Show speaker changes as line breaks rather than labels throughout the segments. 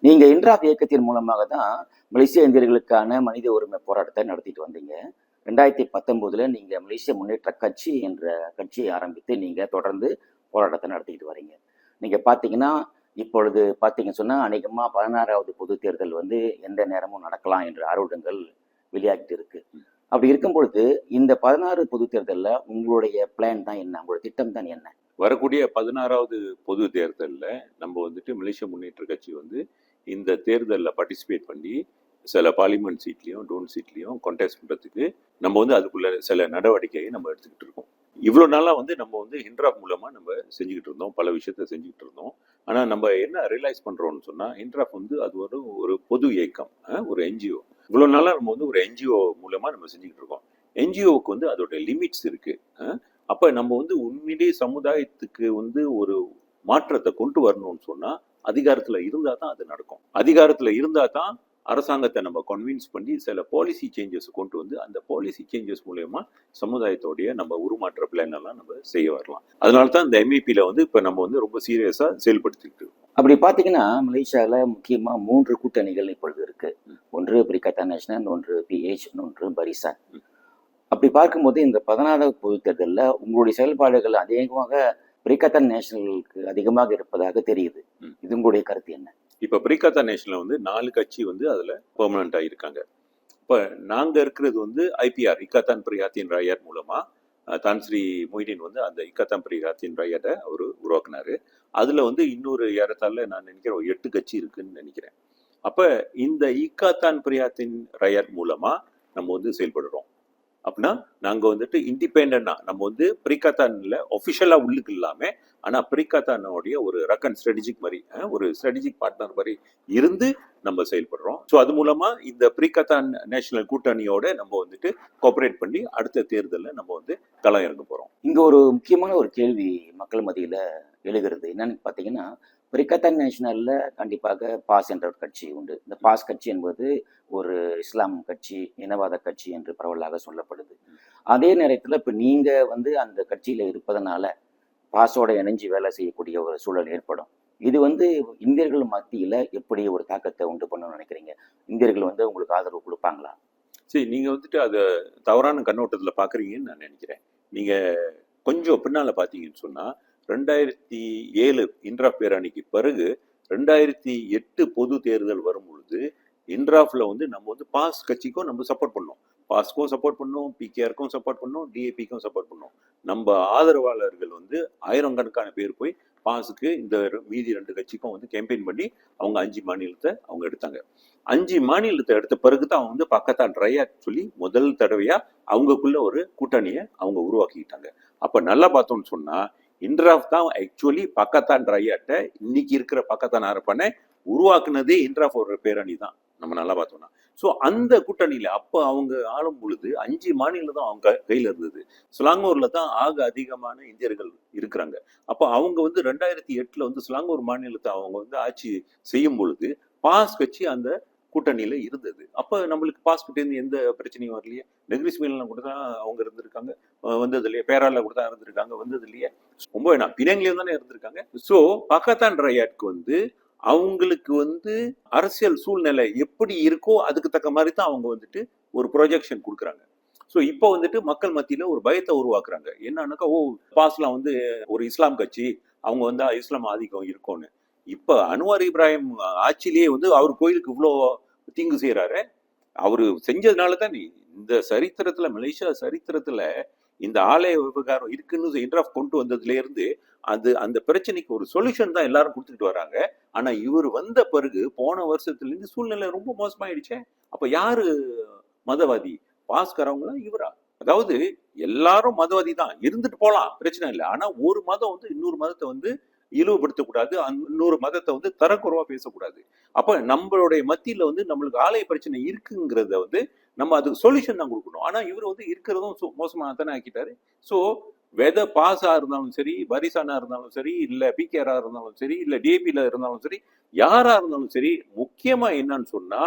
நீங்க இன்ட்ராப் இயக்கத்தின் மூலமாக தான் மலேசிய இந்தியர்களுக்கான மனித உரிமை போராட்டத்தை நடத்திட்டு வந்தீங்க. 2019 நீங்க மலேசிய முன்னேற்ற கட்சி என்ற கட்சியை ஆரம்பித்து நீங்க தொடர்ந்து போராட்டத்தை நடத்திட்டு வரீங்க. நீங்க பார்த்தீங்கன்னா, இப்பொழுது பார்த்தீங்கன்னு சொன்னா அநேகமா 16வது பொதுத் தேர்தல் வந்து எந்த நேரமும் நடக்கலாம் என்ற ஆர்வங்கள் வெளியாகிட்டு இருக்கு. அப்படி இருக்கும் பொழுது இந்த 16 பொதுத் தேர்தல்ல உங்களுடைய பிளான் தான் என்ன? உங்களுடைய திட்டம் தான் என்ன?
வரக்கூடிய 16வது பொது தேர்தலில் நம்ம வந்துட்டு மலேசிய முன்னேற்ற கட்சி வந்து இந்த தேர்தலில் பார்ட்டிசிபேட் பண்ணி சில பார்லிமெண்ட் சீட்லேயும் டோன் சீட்லேயும் கான்டெஸ்ட் பண்ணுறதுக்கு நம்ம வந்து அதுக்குள்ள சில நடவடிக்கையை நம்ம எடுத்துக்கிட்டு இருக்கோம். இவ்வளோ நாளாக வந்து நம்ம வந்து ஹிண்ட்ராப் மூலமாக நம்ம செஞ்சுக்கிட்டு இருந்தோம், பல விஷயத்த செஞ்சுக்கிட்டு இருந்தோம். ஆனால் நம்ம என்ன ரியலைஸ் பண்ணுறோம்னு சொன்னால், ஹிண்ட்ராப் வந்து அது ஒரு பொது இயக்கம், ஒரு என்ஜிஓ. இவ்வளோ நாளாக நம்ம வந்து ஒரு என்ஜிஓ மூலமாக நம்ம செஞ்சுக்கிட்டு இருக்கோம். என்ஜிஓவுக்கு வந்து அதோட லிமிட்ஸ் இருக்குது. அப்போ நம்ம வந்து உண்மையிலேயே சமுதாயத்துக்கு வந்து ஒரு மாற்றத்தை கொண்டு வரணும்னு சொன்னால் அதிகாரத்தில் இருந்தால் தான் அது நடக்கும். அதிகாரத்தில் இருந்தால் தான் அரசாங்கத்தை நம்ம கன்வின்ஸ் பண்ணி சில பாலிசி சேஞ்சஸ் கொண்டு வந்து அந்த பாலிசி சேஞ்சஸ் மூலயமா சமுதாயத்தோடைய நம்ம உருமாற்ற பிளான் எல்லாம் நம்ம செய்ய வரலாம். அதனால தான் இந்த எம்இபியில் வந்து இப்போ நம்ம வந்து ரொம்ப சீரியஸாக செயல்படுத்திட்டு இருக்கோம்.
அப்படி பார்த்தீங்கன்னா மலேசியாவில் முக்கியமாக 3 கூட்டணிகள் இப்பொழுது இருக்கு. ஒன்று பிரிகத்தா நேஷனல், ஒன்று பிஹெச், ஒன்று பரிசான். அப்படி பார்க்கும்போது இந்த 16வது பொது தேர்தலில் உங்களுடைய செயல்பாடுகள் அதிகமாக பிரிகத்தா நேஷனலுக்கு அதிகமாக இருப்பதாக தெரியுது. இது உங்களுடைய கருத்து என்ன?
இப்போ பிரிகத்தா நேஷனல் வந்து 4 கட்சி வந்து அதில் பெர்மனண்டாக இருக்காங்க. இப்போ நாங்கள் இருக்கிறது வந்து ஐபிஆர், இக்கத்தான் பிரியாத்தின் ராயர் மூலமாக தான் ஸ்ரீ மொய்தீன் வந்து அந்த இக்கத்தான் பிரியாத்தின் ராயரை அவர் உருவாக்குனாரு. அதில் வந்து இன்னொரு ஏறத்தாழ நான் நினைக்கிறேன் 8 கட்சி இருக்குன்னு நினைக்கிறேன். அப்போ இந்த இக்கத்தான் பிரியாத்தின் ராயர் மூலமாக நம்ம வந்து செயல்படுறோம். அப்படின்னா நாங்கள் வந்துட்டு இண்டிபெண்டா நம்ம வந்து பிரிகத்தான்ல ஒஃபிஷியலாக உள்ளுக்கு இல்லாமல், ஆனால் பிரிகத்தானோடைய ஒரு ரக்கன் ஸ்ட்ராட்டஜிக் மாதிரி ஒரு ஸ்ட்ராட்டஜிக் பார்ட்னர் மாதிரி இருந்து நம்ம செயல்படுறோம். ஸோ அது மூலமாக இந்த பிரிகத்தான் நேஷனல் கூட்டணியோட நம்ம வந்துட்டு கோஆப்ரேட் பண்ணி அடுத்த தேர்தலில் நம்ம வந்து களம் இறங்க போகிறோம்.
இங்கே ஒரு முக்கியமான ஒரு கேள்வி மக்கள் மத்தியில் எழுகிறது. என்னன்னு பார்த்தீங்கன்னா, பிரிகத்தான் நேஷனலில் கண்டிப்பாக பாஸ் என்ற ஒரு கட்சி உண்டு. இந்த பாஸ் கட்சி என்பது ஒரு இஸ்லாம் கட்சி, இனவாத கட்சி என்று பரவலாக சொல்லப்படுது. அதே நேரத்தில் இப்போ நீங்கள் வந்து அந்த கட்சியில் இருப்பதனால பாஸோட இணைஞ்சு வேலை செய்யக்கூடிய ஒரு சூழல் ஏற்படும். இது வந்து இந்தியர்கள் மத்தியில் எப்படி ஒரு தாக்கத்தை உண்டு பண்ணணும்னு நினைக்கிறீங்க? இந்தியர்கள் வந்து உங்களுக்கு ஆதரவு கொடுப்பாங்களா?
சரி, நீங்கள் வந்துட்டு அதை தவறான கண்ணோட்டத்தில் பார்க்குறீங்கன்னு நான் நினைக்கிறேன். நீங்கள் கொஞ்சம் பின்னால் பார்த்தீங்கன்னு சொன்னால் 2007 இன்ட்ராப் பேரணிக்கு பிறகு 2008 பொது தேர்தல் வரும் பொழுது இன்ட்ராஃபில் வந்து நம்ம வந்து பாஸ் கட்சிக்கும் நம்ம சப்போர்ட் பண்ணோம், பாஸ்க்கும் சப்போர்ட் பண்ணோம், பிகேஆருக்கும் சப்போர்ட் பண்ணோம், டிஏபிக்கும் சப்போர்ட் பண்ணோம். நம்ம ஆதரவாளர்கள் வந்து ஆயிரக்கணக்கான பேர் போய் பாஸுக்கு இந்த மீதி 2 கட்சிக்கும் வந்து கேம்பெயின் பண்ணி அவங்க 5 மாநிலத்தை அவங்க எடுத்தாங்க. 5 மாநிலத்தை எடுத்த பிறகு தான் அவங்க வந்து பக்கத்தான் ட்ரையா சொல்லி முதல் தடவையா அவங்களுக்குள்ள ஒரு கூட்டணியை அவங்க உருவாக்கிட்டாங்க. அப்ப நல்லா பார்த்தோம்னு சொன்னா இன்ட்ராஃப் தான் ஆக்சுவலி பக்கத்தான் ட்ரையாட்ட இன்னைக்கு இருக்கிற பக்கத்தான் அரப்பனை உருவாக்குனதே இன்ட்ராஃப் ஒரு பேரணி தான், நம்ம நல்லா பார்த்தோம்னா. ஸோ அந்த கூட்டணியில அப்போ அவங்க ஆளும் பொழுது 5 மாநிலம் தான் அவங்க கையில இருந்தது. சிலாங்கூர்ல தான் ஆக அதிகமான இந்தியர்கள் இருக்கிறாங்க. அப்போ அவங்க வந்து 2008 வந்து சிலாங்கூர் மாநிலத்தை அவங்க வந்து ஆட்சி செய்யும் பொழுது பாஸ் கட்சி அந்த கூட்டணியில இருந்தது. அப்போ நம்மளுக்கு பாஸ் கிட்டேருந்து எந்த பிரச்சனையும் வரலையே. நெகிரிஸ் மீன்லாம் கூட தான் அவங்க இருந்திருக்காங்க, வந்தது இல்லையே. பேரால கூட தான் இருந்திருக்காங்க, வந்தது இல்லையே. ரொம்ப வேணாம் பினாங்கிலேயும் தானே இருந்திருக்காங்க. ஸோ பக்கத்தான் ட்ரையாட்க்கு வந்து அவங்களுக்கு வந்து அரசியல் சூழ்நிலை எப்படி இருக்கோ அதுக்கு தக்க மாதிரி தான் அவங்க வந்துட்டு ஒரு ப்ரொஜெக்ஷன் கொடுக்குறாங்க. ஸோ இப்போ வந்துட்டு மக்கள் மத்தியில் ஒரு பயத்தை உருவாக்குறாங்க. என்னன்னாக்கா, பாஸ்லாம் வந்து ஒரு இஸ்லாம் கட்சி, அவங்க வந்து இஸ்லாம் ஆதிக்கம் இருக்கும்னு. இப்போ அன்வார் இப்ராஹிம் ஆட்சியிலேயே வந்து அவர் கோயிலுக்கு இவ்வளோ தீங்கு செய்கிறாரு. அவர் செஞ்சதுனால தான் இந்த சரித்திரத்துல, மலேசியா சரித்திரத்துல இந்த ஆலய விவகாரம் இருக்குன்னு இன்ட்ராஃப் கொண்டு வந்ததுலேருந்து அந்த பிரச்சனைக்கு ஒரு சொல்யூஷன் தான் எல்லாரும் கொடுத்துட்டு வராங்க. ஆனா இவர் வந்த பிறகு போன வருஷத்துலேருந்து சூழ்நிலை ரொம்ப மோசமாயிடுச்சே. அப்ப யாரு மதவாதி? பாஸ்கரவங்களா இவரா? அதாவது எல்லாரும் மதவாதி தான், இருந்துட்டு போலாம், பிரச்சனை இல்லை. ஆனா ஒரு மதம் வந்து இன்னொரு மதத்தை வந்து இழிவுபடுத்தக்கூடாது, இன்னொரு மதத்தை வந்து தரக்குறைவா பேசக்கூடாது. அப்ப நம்மளுடைய மத்தியில வந்து நம்மளுக்கு ஆலய பிரச்சனை இருக்குங்கிறத வந்து நம்ம அதுக்கு சொல்யூஷன் தான் கொடுக்கணும். ஆனா இவர் வந்து இருக்கிறதும் மோசமாக தானே ஆக்கிட்டாரு. ஸோ வெதர் பாஸா இருந்தாலும் சரி, பரிசானா இருந்தாலும் சரி, இல்ல பிகேஆரா இருந்தாலும் சரி, இல்ல டிஏபில இருந்தாலும் சரி, யாரா இருந்தாலும் சரி, முக்கியமா என்னன்னு சொன்னா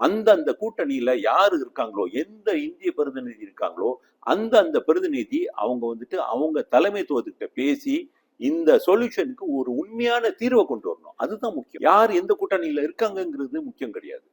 அந்த கூட்டணியில யாரு இருக்காங்களோ, எந்த இந்திய பிரதிநிதி இருக்காங்களோ அந்த பிரதிநிதி அவங்க வந்துட்டு அவங்க தலைமைத்துவத்துக்கிட்ட பேசி இந்த சொல்யூஷனுக்கு ஒரு உண்மையான தீர்வை கொண்டு வரணும். அதுதான் முக்கியம். யார் எந்த கூட்டணியில இருக்காங்கங்கிறது முக்கியம் கிடையாது.